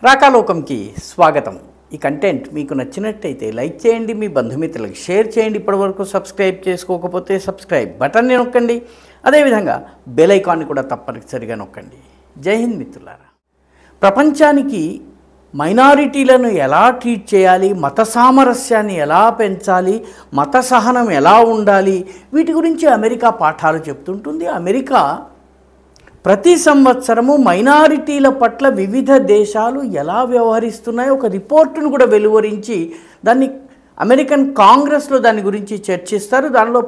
రాకాలోకంకి స్వాగతం. ఈ కంటెంట్ మీకు నచ్చినట్టయితే లైక్ చేయండి, మీ బంధుమిత్రులకు షేర్ చేయండి. ఇప్పటివరకు సబ్స్క్రైబ్ చేసుకోకపోతే సబ్స్క్రైబ్ బటన్ని నొక్కండి. అదేవిధంగా బెల్ ఐకాన్ని కూడా తప్పనిసరిగా నొక్కండి. జై హింద్ మిత్రులారా. ప్రపంచానికి మైనారిటీలను ఎలా ట్రీట్ చేయాలి, మత సామరస్యాన్ని ఎలా పెంచాలి, మత సహనం ఎలా ఉండాలి, వీటి గురించి అమెరికా పాఠాలు చెప్తుంటుంది. అమెరికా ప్రతి సంవత్సరము మైనారిటీల పట్ల వివిధ దేశాలు ఎలా వ్యవహరిస్తున్నాయో ఒక రిపోర్టును కూడా వెలువరించి దాన్ని అమెరికన్ కాంగ్రెస్లో దాని గురించి చర్చిస్తారు. దానిలో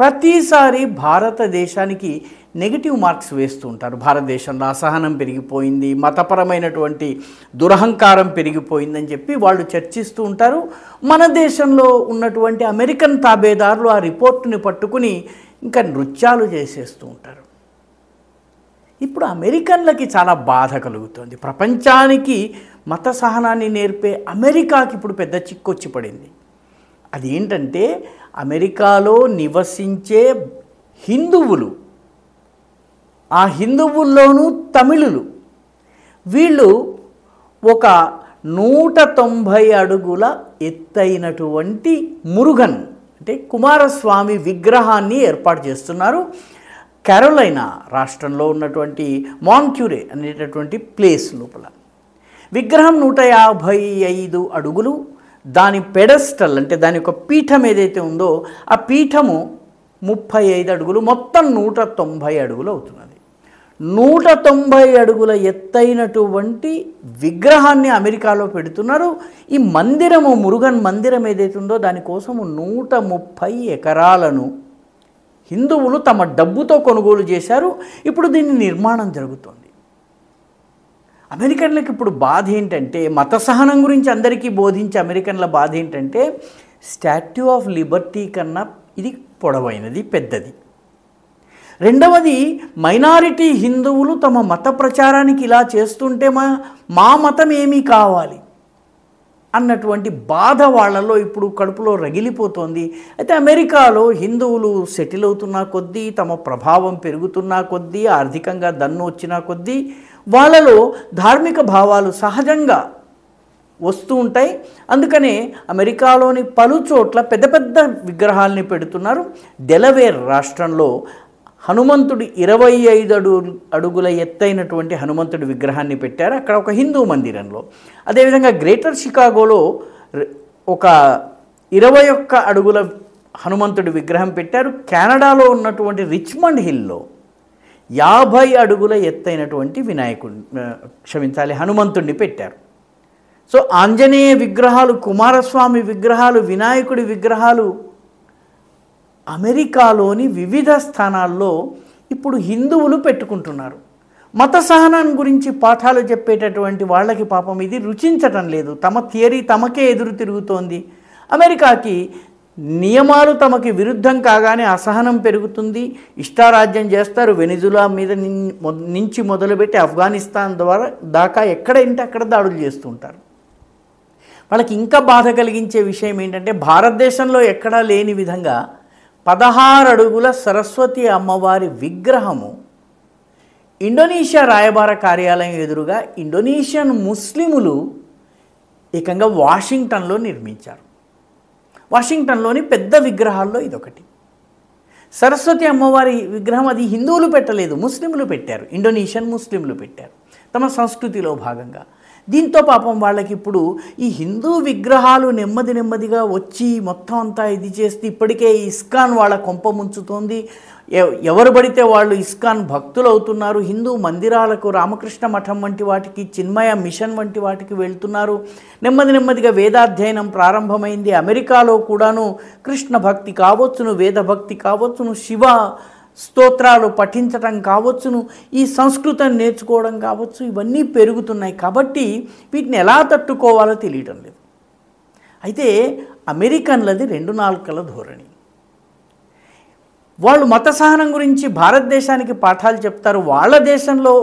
ప్రతిసారి భారతదేశానికి నెగిటివ్ మార్క్స్ వేస్తూ ఉంటారు. భారతదేశంలో అసహనం పెరిగిపోయింది, మతపరమైనటువంటి దురహంకారం పెరిగిపోయిందని చెప్పి వాళ్ళు చర్చిస్తూ ఉంటారు. మన దేశంలో ఉన్నటువంటి అమెరికన్ తాబేదారులు ఆ రిపోర్టుని పట్టుకుని ఇంకా నృత్యాలు చేసేస్తూ ఉంటారు. ఇప్పుడు అమెరికన్లకి చాలా బాధ కలుగుతుంది. ప్రపంచానికి మత సహనాన్ని నేర్పే అమెరికాకి ఇప్పుడు పెద్ద చిక్కొచ్చి పడింది. అది ఏంటంటే అమెరికాలో నివసించే హిందువులు, ఆ హిందువుల్లోనూ తమిళులు, వీళ్ళు ఒక 190 అడుగుల ఎత్తైనటువంటి మురుగన్ అంటే కుమారస్వామి విగ్రహాన్ని ఏర్పాటు చేస్తున్నారు. కెరోలైనా రాష్ట్రంలో ఉన్నటువంటి మాంక్యూరే అనేటటువంటి ప్లేస్ లోపల విగ్రహం 155 అడుగులు. దాని పెడస్టల్ అంటే దాని యొక్క పీఠం ఏదైతే ఉందో ఆ పీఠము 35 అడుగులు, మొత్తం 190 అడుగులు అవుతున్నది. 190 అడుగుల ఎత్తైనటువంటి విగ్రహాన్ని అమెరికాలో పెడుతున్నారు. ఈ మందిరము, మురుగన్ మందిరం ఏదైతే ఉందో దానికోసము 130 ఎకరాలను హిందువులు తమ డబ్బుతో కొనుగోలు చేశారు. ఇప్పుడు దీని నిర్మాణం జరుగుతోంది. అమెరికన్లకు ఇప్పుడు బాధ ఏంటంటే, మత సహనం గురించి అందరికీ బోధించే అమెరికన్ల బాధ ఏంటంటే, స్టాట్యూ ఆఫ్ లిబర్టీ కన్నా ఇది పొడవైనది, పెద్దది. రెండవది, మైనారిటీ హిందువులు తమ మత ప్రచారానికి ఇలా చేస్తుంటే మా మతం ఏమీ కావాలి అన్నటువంటి బాధ వాళ్ళలో ఇప్పుడు కడుపులో రగిలిపోతోంది. అయితే అమెరికాలో హిందువులు సెటిల్ అవుతున్న కొద్దీ, తమ ప్రభావం పెరుగుతున్న కొద్దీ, ఆర్థికంగా దన్ను వచ్చిన కొద్దీ వాళ్ళలో ధార్మిక భావాలు సహజంగా వస్తూ ఉంటాయి. అందుకనే అమెరికాలోని పలు చోట్ల పెద్ద పెద్ద విగ్రహాలని పెడుతున్నారు. డెలవేర్ రాష్ట్రంలో హనుమంతుడి 25 అడుగుల ఎత్తైనటువంటి హనుమంతుడి విగ్రహాన్ని పెట్టారు అక్కడ ఒక హిందూ మందిరంలో. అదేవిధంగా గ్రేటర్ షికాగోలో ఒక 21 అడుగుల హనుమంతుడి విగ్రహం పెట్టారు. కెనడాలో ఉన్నటువంటి రిచ్మండ్ హిల్లో 50 అడుగుల ఎత్తైనటువంటి హనుమంతుడిని పెట్టారు. సో ఆంజనేయ విగ్రహాలు, కుమారస్వామి విగ్రహాలు, వినాయకుడి విగ్రహాలు అమెరికాలోని వివిధ స్థానాల్లో ఇప్పుడు హిందువులు పెట్టుకుంటున్నారు. మత సహనం గురించి పాఠాలు చెప్పేటటువంటి వాళ్ళకి పాపం ఇది రుచించటం లేదు. తమ థియరీ తమకే ఎదురు తిరుగుతోంది. అమెరికాకి నియమాలు తమకి విరుద్ధం కాగానే అసహనం పెరుగుతుంది. ఇష్టారాజ్యం చేస్తారు. వెనిజులా మీద నుంచి మొదలుపెట్టి ఆఫ్ఘనిస్తాన్ దాకా ఎక్కడంటే అక్కడ దాడులు చేస్తుంటారు. వాళ్ళకి ఇంకా బాధ కలిగించే విషయం ఏంటంటే, భారతదేశంలో ఎక్కడా లేని విధంగా 16 అడుగుల సరస్వతి అమ్మవారి విగ్రహము ఇండోనేషియా రాయబార కార్యాలయం ఎదురుగా ఇండోనేషియన్ ముస్లిములు ఏకంగా వాషింగ్టన్లో నిర్మించారు. వాషింగ్టన్లోని పెద్ద విగ్రహాల్లో ఇదొకటి. సరస్వతి అమ్మవారి విగ్రహం అది హిందువులు పెట్టలేదు, ముస్లింలు పెట్టారు. ఇండోనేషియన్ ముస్లింలు పెట్టారు తమ సంస్కృతిలో భాగంగా. దీంతో పాపం వాళ్ళకి ఇప్పుడు ఈ హిందూ విగ్రహాలు నెమ్మదిగా వచ్చి మొత్తం అంతా ఇది చేస్తే ఇప్పటికే ఇస్కాన్ వాళ్ళ కొంప ముంచుతోంది. ఎవరు పడితే వాళ్ళు ఇస్కాన్ భక్తులు అవుతున్నారు. హిందూ మందిరాలకు, రామకృష్ణ మఠం వంటి వాటికి, చిన్మయ మిషన్ వంటి వాటికి వెళ్తున్నారు. నెమ్మదిగా వేదాధ్యయనం ప్రారంభమైంది. అమెరికాలో కూడాను కృష్ణ భక్తి కావచ్చును, వేద భక్తి కావచ్చును, శివ స్తోత్రాలు పఠించటం కావచ్చును, ఈ సంస్కృతం నేర్చుకోవడం కావచ్చు, ఇవన్నీ పెరుగుతున్నాయి. కాబట్టి వీటిని ఎలా తట్టుకోవాలో తెలియటం లేదు. అయితే అమెరికన్లది 2 నాలుకల ధోరణి. వాళ్ళు మత సహనం గురించి భారతదేశానికి పాఠాలు చెప్తారు. వాళ్ళ దేశంలో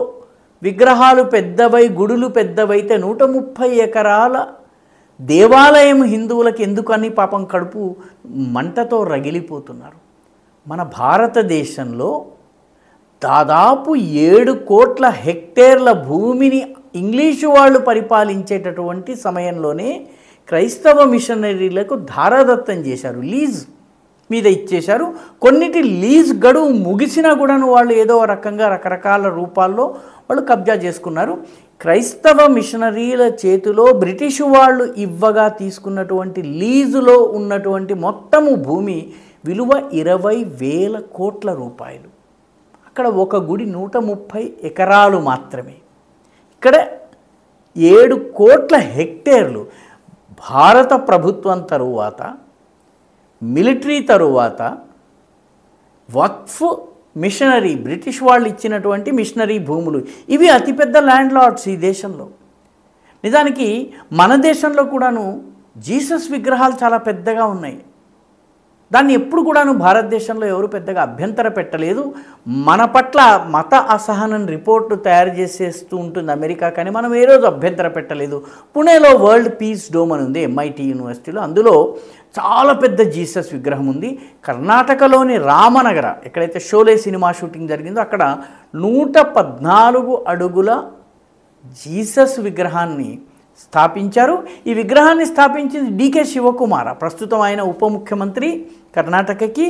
విగ్రహాలు పెద్దవై, గుడులు పెద్దవైతే 130 ఎకరాల దేవాలయం హిందువులకు ఎందుకని పాపం కడుపు మంటతో రగిలిపోతున్నారు. మన భారతదేశంలో దాదాపు 7 కోట్ల హెక్టేర్ల భూమిని ఇంగ్లీషు వాళ్ళు పరిపాలించేటటువంటి సమయంలోనే క్రైస్తవ మిషనరీలకు ధారాదత్తం చేశారు, లీజ్ మీద ఇచ్చేశారు. కొన్నిటి లీజ్ గడువు ముగిసినా కూడాను వాళ్ళు ఏదో రకంగా రకరకాల రూపాల్లో వాళ్ళు కబ్జా చేసుకున్నారు. క్రైస్తవ మిషనరీల చేతిలో బ్రిటిష్ వాళ్ళు ఇవ్వగా తీసుకున్నటువంటి లీజులో ఉన్నటువంటి మొత్తము భూమి విలువ 20,000 కోట్ల రూపాయలు. అక్కడ ఒక గుడి 130 ఎకరాలు మాత్రమే. ఇక్కడ 7 కోట్ల హెక్టేర్లు. భారత ప్రభుత్వం తరువాత, మిలిటరీ తరువాత వక్ఫ్ మిషనరీ, బ్రిటిష్ వాళ్ళు ఇచ్చినటువంటి మిషనరీ భూములు, ఇవి అతిపెద్ద ల్యాండ్ లార్డ్స్ ఈ దేశంలో. నిజానికి మన దేశంలో కూడాను జీసస్ విగ్రహాలు చాలా పెద్దగా ఉన్నాయి. దాన్ని ఎప్పుడు కూడాను భారతదేశంలో ఎవరు పెద్దగా అభ్యంతర పెట్టలేదు. మన పట్ల మత అసహనం రిపోర్టు తయారు చేసేస్తూ ఉంటుంది అమెరికా, కానీ మనం ఏ రోజు అభ్యంతర పెట్టలేదు. పుణేలో వరల్డ్ పీస్ డోమ్ అని ఉంది, MIT యూనివర్సిటీలో. అందులో చాలా పెద్ద జీసస్ విగ్రహం ఉంది. కర్ణాటకలోని రామనగర, ఎక్కడైతే షోలే సినిమా షూటింగ్ జరిగిందో అక్కడ 114 అడుగుల జీసస్ విగ్రహాన్ని స్థాపించారు. ఈ విగ్రహాన్ని స్థాపించింది DK శివకుమార, ప్రస్తుతం ఆయన ఉప ముఖ్యమంత్రి కర్ణాటకకి.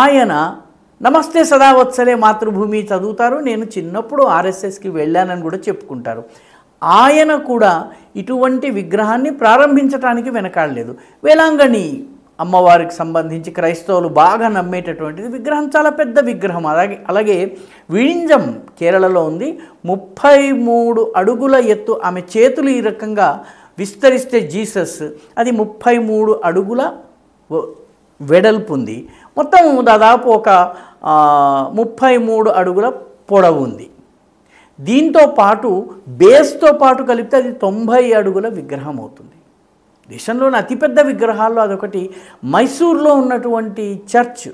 ఆయన నమస్తే సదావత్సలే మాతృభూమి చదువుతారు. నేను చిన్నప్పుడు RSSకి వెళ్ళానని కూడా చెప్పుకుంటారు. ఆయన కూడా ఇటువంటి విగ్రహాన్ని ప్రారంభించడానికి వెనకాడలేదు. వేలాంగణి అమ్మవారికి సంబంధించి క్రైస్తవులు బాగా నమ్మేటటువంటిది విగ్రహం, చాలా పెద్ద విగ్రహం. అలాగే విడింజం కేరళలో ఉంది, 33 అడుగుల ఎత్తు. ఆమె చేతులు ఈ రకంగా విస్తరిస్తే జీసస్, అది 33 అడుగుల వెడల్పు ఉంది. మొత్తం దాదాపు ఒక 33 అడుగుల పొడవు ఉంది. దీంతో పాటు బేస్తో పాటు కలిపితే అది 90 అడుగుల విగ్రహం అవుతుంది. దేశంలోని అతిపెద్ద విగ్రహాల్లో అదొకటి. మైసూర్లో ఉన్నటువంటి చర్చ్,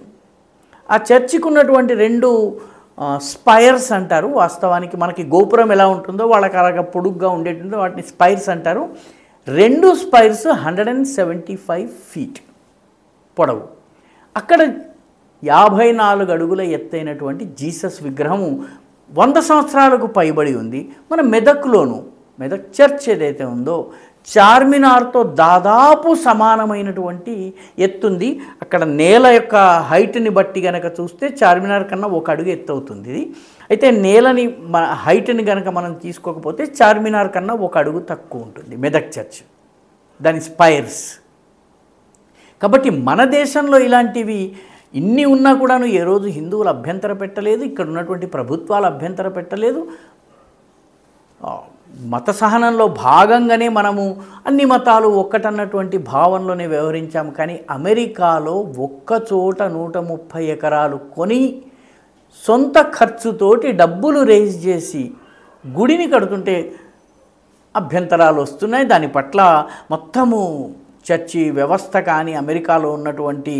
ఆ చర్చికి ఉన్నటువంటి 2 స్పైర్స్ అంటారు. వాస్తవానికి మనకి గోపురం ఎలా ఉంటుందో వాళ్ళకి అలాగా పొడుగ్గా ఉండేటుందో వాటిని స్పైర్స్ అంటారు. 2 స్పైర్స్ 175 ఫీట్ పొడవు. అక్కడ 54 అడుగుల ఎత్తైనటువంటి జీసస్ విగ్రహము 100 సంవత్సరాలకు పైబడి ఉంది. మన మెదక్లోను, మెదక్ చర్చ్ ఏదైతే ఉందో చార్మినార్తో దాదాపు సమానమైనటువంటి ఎత్తుంది. అక్కడ నేల యొక్క హైట్ని బట్టి కనుక చూస్తే చార్మినార్ కన్నా 1 అడుగు ఎత్తు అవుతుంది ఇది. అయితే నేలని హైట్ని కనుక మనం తీసుకోకపోతే చార్మినార్ కన్నా 1 అడుగు తక్కువ ఉంటుంది మెదక్ చర్చ్, దాని స్పైర్స్. కాబట్టి మన దేశంలో ఇలాంటివి ఇన్ని ఉన్నా కూడాను ఏ రోజు హిందువులు అభ్యంతర పెట్టలేదు, ఇక్కడ ఉన్నటువంటి ప్రభుత్వాలు అభ్యంతర పెట్టలేదు. మత సహనంలో భాగంగానే మనము అన్ని మతాలు ఒక్కటన్నటువంటి భావనలోనే వ్యవహరించాము. కానీ అమెరికాలో ఒక్కచోట 130 ఎకరాలు కొని సొంత ఖర్చుతోటి డబ్బులు రేజ్ చేసి గుడిని కడుతుంటే అభ్యంతరాలు వస్తున్నాయి. దాని పట్ల మొత్తము చర్చి వ్యవస్థ కానీ, అమెరికాలో ఉన్నటువంటి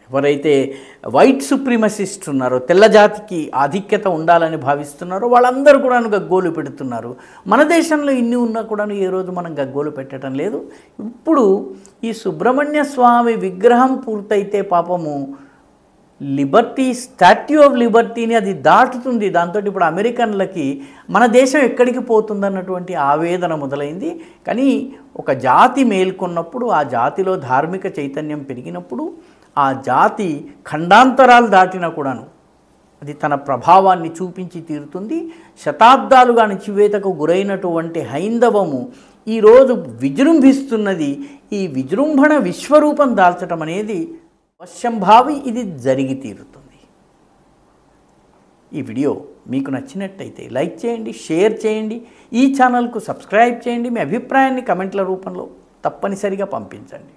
ఎవరైతే వైట్ సుప్రీమసిస్ట్ ఉన్నారో, తెల్లజాతికి ఆధిక్యత ఉండాలని భావిస్తున్నారో వాళ్ళందరూ కూడా గగ్గోలు పెడుతున్నారు. మన దేశంలో ఇన్ని ఉన్నా కూడా ఏ రోజు మనం గగ్గోలు పెట్టడం లేదు. ఇప్పుడు ఈ సుబ్రహ్మణ్య స్వామి విగ్రహం పూర్తయితే పాపము లిబర్టీ, స్టాట్యూ ఆఫ్ లిబర్టీని అది దాటుతుంది. దాంతో ఇప్పుడు అమెరికన్లకి మన దేశం ఎక్కడికి పోతుందన్నటువంటి ఆవేదన మొదలైంది. కానీ ఒక జాతి మేల్కొన్నప్పుడు, ఆ జాతిలో ధార్మిక చైతన్యం పెరిగినప్పుడు, ఆ జాతి ఖండాంతరాలు దాటినా కూడాను అది తన ప్రభావాన్ని చూపించి తీరుతుంది. శతాబ్దాలుగా అణచివేతకు గురైనటువంటి హైందవము ఈరోజు విజృంభిస్తున్నది. ఈ విజృంభణ విశ్వరూపం దాల్చడం అనేది అవశ్యంభావి, ఇది జరిగి తీరుతుంది. ఈ వీడియో మీకు నచ్చినట్టయితే లైక్ చేయండి, షేర్ చేయండి, ఈ ఛానల్కు సబ్స్క్రైబ్ చేయండి. మీ అభిప్రాయాన్ని కమెంట్ల రూపంలో తప్పనిసరిగా పంపించండి.